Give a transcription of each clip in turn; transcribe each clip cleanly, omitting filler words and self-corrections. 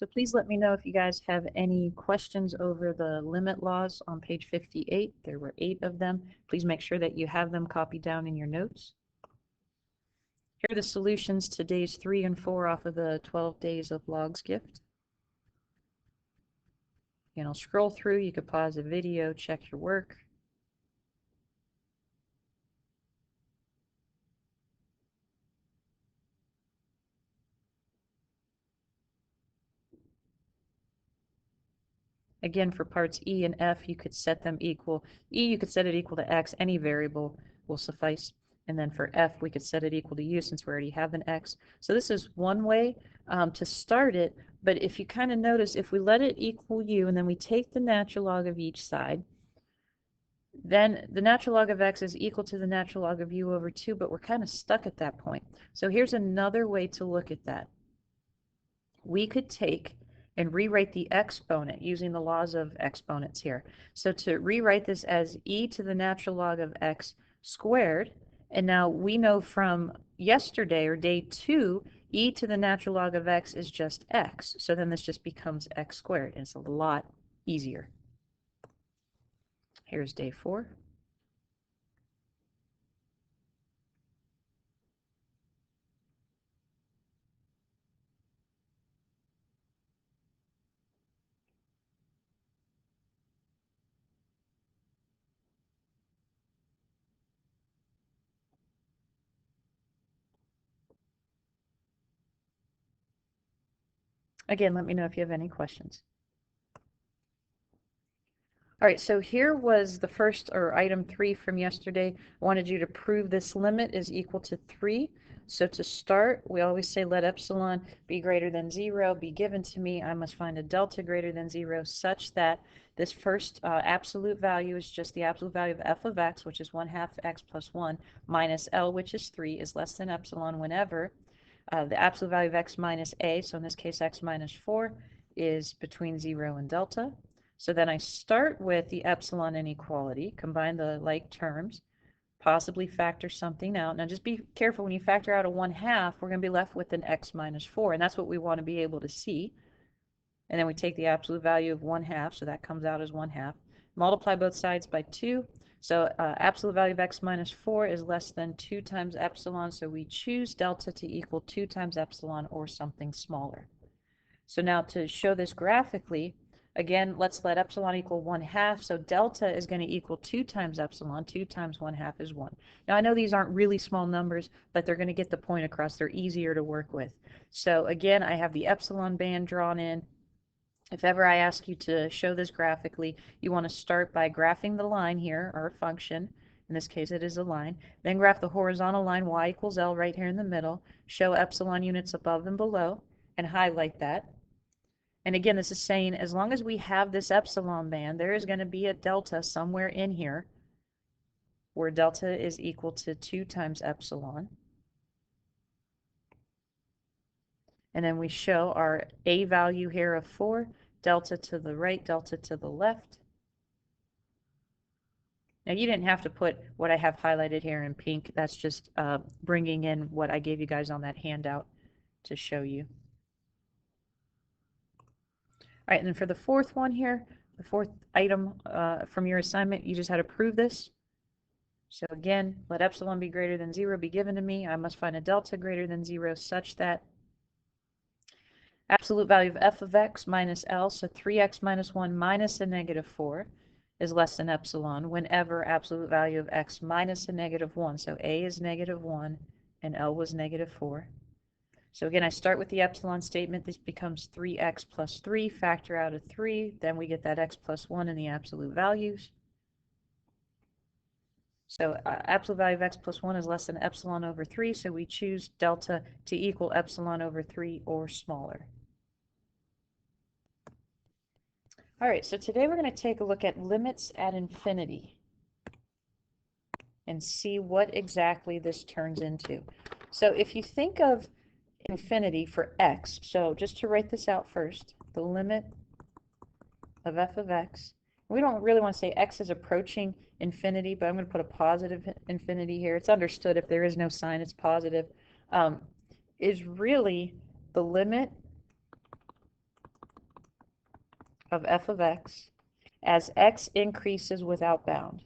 So please let me know if you guys have any questions over the limit laws on page 58. There were 8 of them. Please make sure that you have them copied down in your notes. Here are the solutions to days 3 and 4 off of the 12 days of logs gift. And I'll scroll through. You could pause the video, check your work. Again, for parts E and F, you could set them equal. E, you could set it equal to X. Any variable will suffice. And then for F, we could set it equal to U since we already have an X. So this is one way to start it. But if you kind of notice, if we let it equal U and then we take the natural log of each side, then the natural log of X is equal to the natural log of U over 2, but we're kind of stuck at that point. So here's another way to look at that. We could take and rewrite the exponent using the laws of exponents here. So to rewrite this as e to the natural log of x squared, and now we know from yesterday or day 2, e to the natural log of x is just x. So then this just becomes x squared, and it's a lot easier. Here's day 4. Again, let me know if you have any questions. All right, so here was the first, or item 3 from yesterday. I wanted you to prove this limit is equal to 3. So to start, we always say let epsilon be greater than 0 be given to me. I must find a delta greater than 0 such that this first absolute value is just the absolute value of f of x, which is 1/2 x plus 1, minus L, which is 3, is less than epsilon whenever the absolute value of x minus a, so in this case x minus 4, is between 0 and delta. So then I start with the epsilon inequality, combine the like terms, possibly factor something out. Now just be careful when you factor out a 1/2, we're going to be left with an x minus 4, and that's what we want to be able to see. And then we take the absolute value of 1/2, so that comes out as 1/2. Multiply both sides by 2. So absolute value of x minus 4 is less than 2 times epsilon, so we choose delta to equal 2 times epsilon or something smaller. So now to show this graphically, again, let's let epsilon equal 1/2, so delta is going to equal 2 times epsilon. 2 times 1/2 is 1. Now I know these aren't really small numbers, but they're going to get the point across. They're easier to work with. So again, I have the epsilon band drawn in. If ever I ask you to show this graphically, you want to start by graphing the line here, our function. In this case, it is a line. Then graph the horizontal line y equals L right here in the middle. Show epsilon units above and below, and highlight that. And again, this is saying as long as we have this epsilon band, there is going to be a delta somewhere in here where delta is equal to 2 times epsilon. And then we show our a value here of 4, delta to the right, delta to the left. Now you didn't have to put what I have highlighted here in pink. That's just bringing in what I gave you guys on that handout to show you. All right, and then for the fourth one here, the fourth item from your assignment, you just had to prove this. So again, let epsilon be greater than 0 be given to me. I must find a delta greater than 0 such that absolute value of f of x minus L, so 3x minus 1 minus a negative 4 is less than epsilon whenever absolute value of x minus a negative 1. So a is negative 1 and L was negative 4. So again, I start with the epsilon statement. This becomes 3x plus 3, factor out a 3, then we get that x plus 1 in the absolute values. So absolute value of x plus 1 is less than epsilon over 3, so we choose delta to equal epsilon over 3 or smaller. All right, so today we're going to take a look at limits at infinity and see what exactly this turns into. So if you think of infinity for x, so just to write this out first, the limit of f of x, we don't really want to say x is approaching infinity, but I'm going to put a positive infinity here. It's understood if there is no sign, it's positive, is really the limit of f of x as x increases without bound.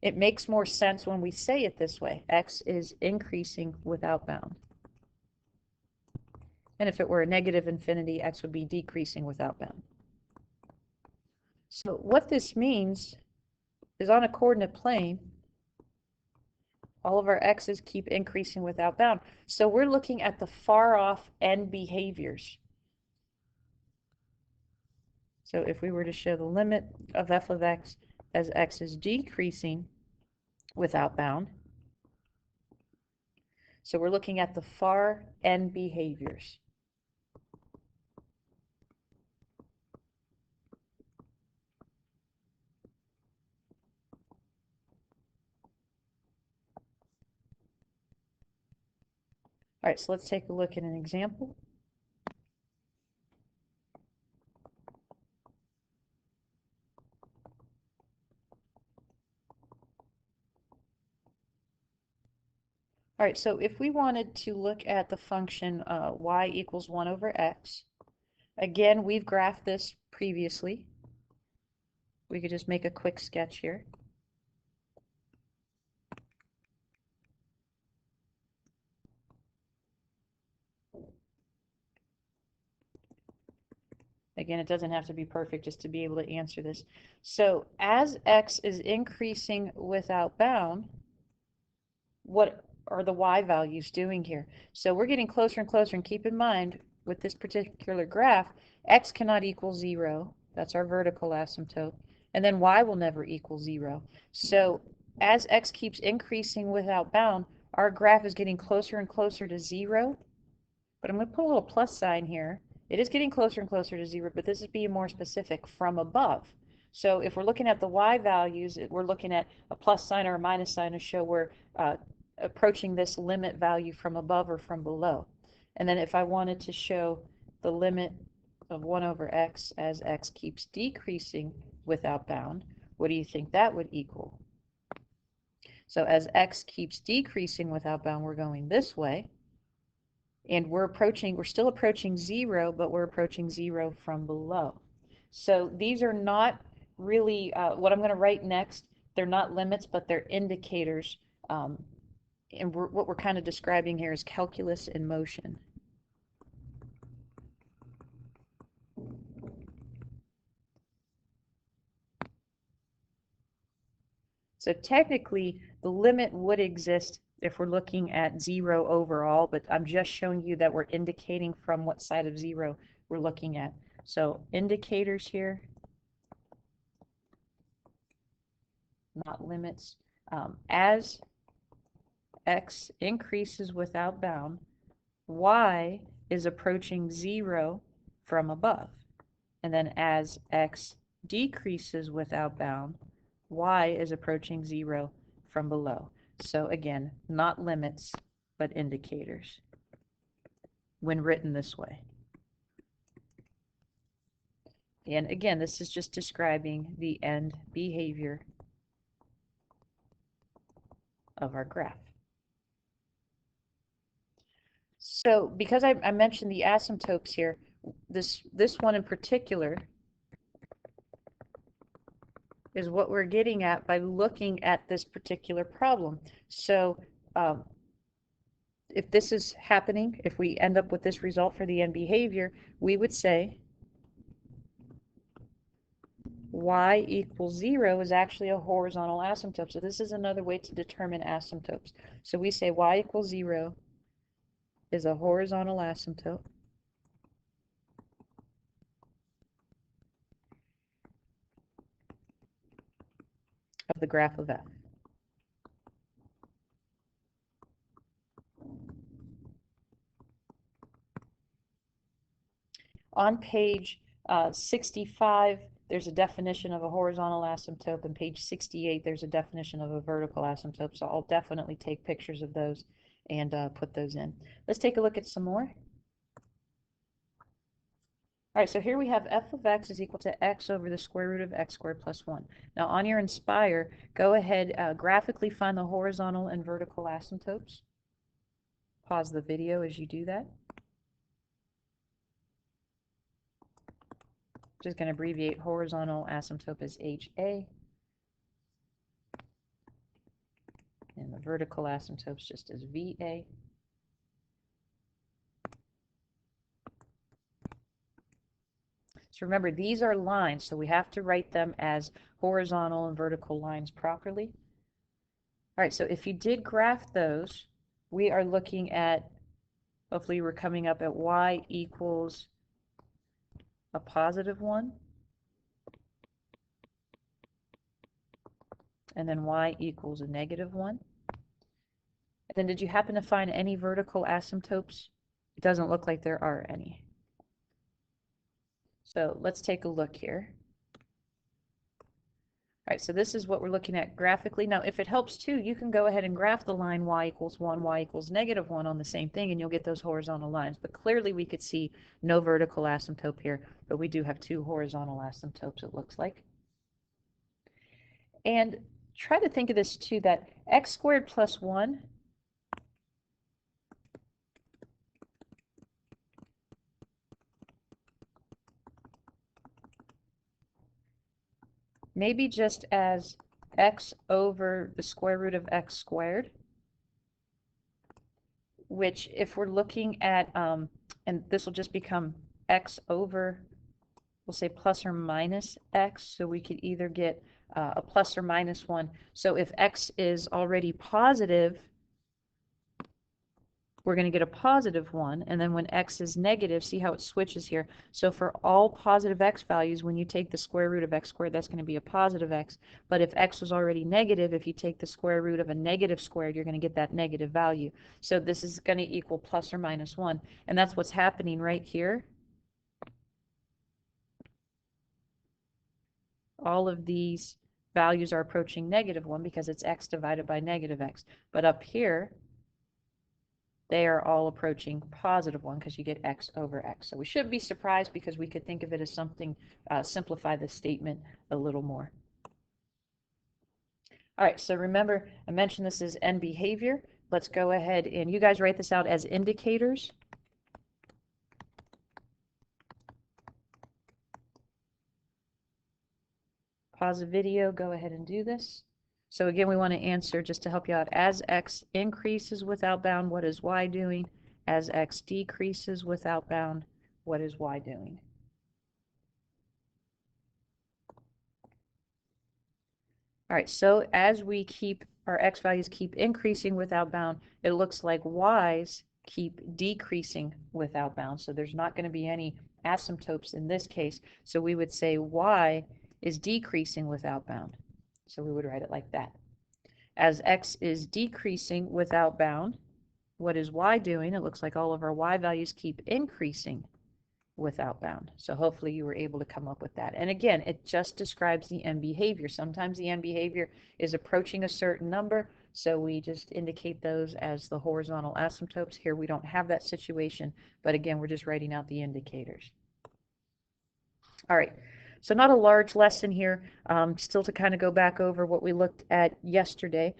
It makes more sense when we say it this way. X is increasing without bound. And if it were a negative infinity, x would be decreasing without bound. So what this means is on a coordinate plane, all of our x's keep increasing without bound. So we're looking at the far off end behaviors. So if we were to show the limit of f of x as x is decreasing without bound, so we're looking at the far end behaviors. All right, so let's take a look at an example. All right, so if we wanted to look at the function y equals 1 over x, again, we've graphed this previously. We could just make a quick sketch here. Again, it doesn't have to be perfect just to be able to answer this. So as x is increasing without bound, what are the y values doing here? So we're getting closer and closer, and keep in mind, with this particular graph, x cannot equal 0. That's our vertical asymptote. And then y will never equal 0. So as x keeps increasing without bound, our graph is getting closer and closer to 0. But I'm going to put a little plus sign here. It is getting closer and closer to 0, but this is being more specific from above. So if we're looking at the y values, we're looking at a plus sign or a minus sign to show we're approaching this limit value from above or from below. And then if I wanted to show the limit of 1 over x as x keeps decreasing without bound, what do you think that would equal? So as x keeps decreasing without bound, we're going this way. And we're still approaching 0, but we're approaching 0 from below. So these are not really, what I'm going to write next, they're not limits, but they're indicators. And what we're kind of describing here is calculus in motion. So technically, the limit would exist if we're looking at 0 overall, but I'm just showing you that we're indicating from what side of 0 we're looking at. So indicators here, not limits. As x increases without bound, y is approaching 0 from above. And then as x decreases without bound, y is approaching 0 from below. So again, not limits, but indicators when written this way. And again, this is just describing the end behavior of our graph. So because I mentioned the asymptotes here, this one in particular is what we're getting at by looking at this particular problem. So if this is happening, if we end up with this result for the end behavior, we would say y equals 0 is actually a horizontal asymptote. So this is another way to determine asymptotes. So we say y equals 0 is a horizontal asymptote of the graph of f. On page 65, there's a definition of a horizontal asymptote, and page 68, there's a definition of a vertical asymptote. So I'll definitely take pictures of those and put those in. Let's take a look at some more. All right, so here we have f of x is equal to x over the square root of x squared plus 1. Now on your Inspire, go ahead, graphically find the horizontal and vertical asymptotes. Pause the video as you do that. Just going to abbreviate horizontal asymptote as HA. And the vertical asymptotes just as VA. So remember, these are lines, so we have to write them as horizontal and vertical lines properly. All right, so if you did graph those, we are looking at, hopefully we're coming up at y equals a positive 1, and then y equals a negative 1. And then did you happen to find any vertical asymptotes? It doesn't look like there are any. So let's take a look here. All right, so this is what we're looking at graphically. Now, if it helps too, you can go ahead and graph the line y equals 1, y equals negative 1 on the same thing, and you'll get those horizontal lines. But clearly we could see no vertical asymptote here, but we do have 2 horizontal asymptotes, it looks like. And try to think of this too, that x squared plus 1 maybe just as x over the square root of x squared, which if we're looking at, and this will just become x over, we'll say plus or minus x, so we could either get a plus or minus 1. So if x is already positive, we're going to get a positive 1, and then when x is negative, see how it switches here. So for all positive x values, when you take the square root of x squared, that's going to be a positive x. But if x was already negative, if you take the square root of a negative squared, you're going to get that negative value. So this is going to equal plus or minus 1, and that's what's happening right here. All of these values are approaching negative 1 because it's x divided by negative x. But up here, they are all approaching positive 1 because you get x over x. So we shouldn't be surprised because we could think of it as something, simplify the statement a little more. All right, so remember, I mentioned this is end behavior. Let's go ahead and you guys write this out as indicators. Pause the video, go ahead and do this. So again, we want to answer, just to help you out, as x increases without bound, what is y doing? As x decreases without bound, what is y doing? All right, so as we keep our x values keep increasing without bound, it looks like y's keep decreasing without bound. So there's not going to be any asymptotes in this case. So we would say y is decreasing without bound. So we would write it like that. As x is decreasing without bound, what is y doing? It looks like all of our y values keep increasing without bound. So hopefully you were able to come up with that. And again, it just describes the end behavior. Sometimes the end behavior is approaching a certain number, so we just indicate those as the horizontal asymptotes. Here we don't have that situation, but again, we're just writing out the indicators. All right, so not a large lesson here, still to kind of go back over what we looked at yesterday.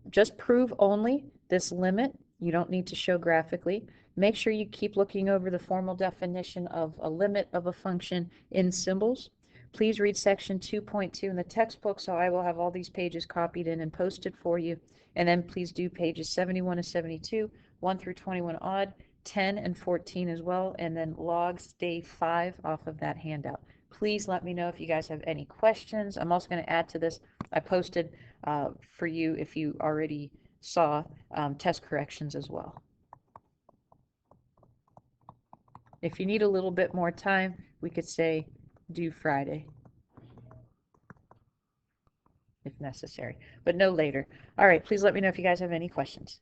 Just prove only this limit. You don't need to show graphically. Make sure you keep looking over the formal definition of a limit of a function in symbols. Please read section 2.2 in the textbook, so I will have all these pages copied in and posted for you. And then please do pages 71 to 72, 1 through 21 odd, 10 and 14 as well, and then logs day 5 off of that handout. Please let me know if you guys have any questions. I'm also going to add to this, I posted for you, if you already saw, test corrections as well. If you need a little bit more time, we could say due Friday if necessary, but no later. All right, please let me know if you guys have any questions.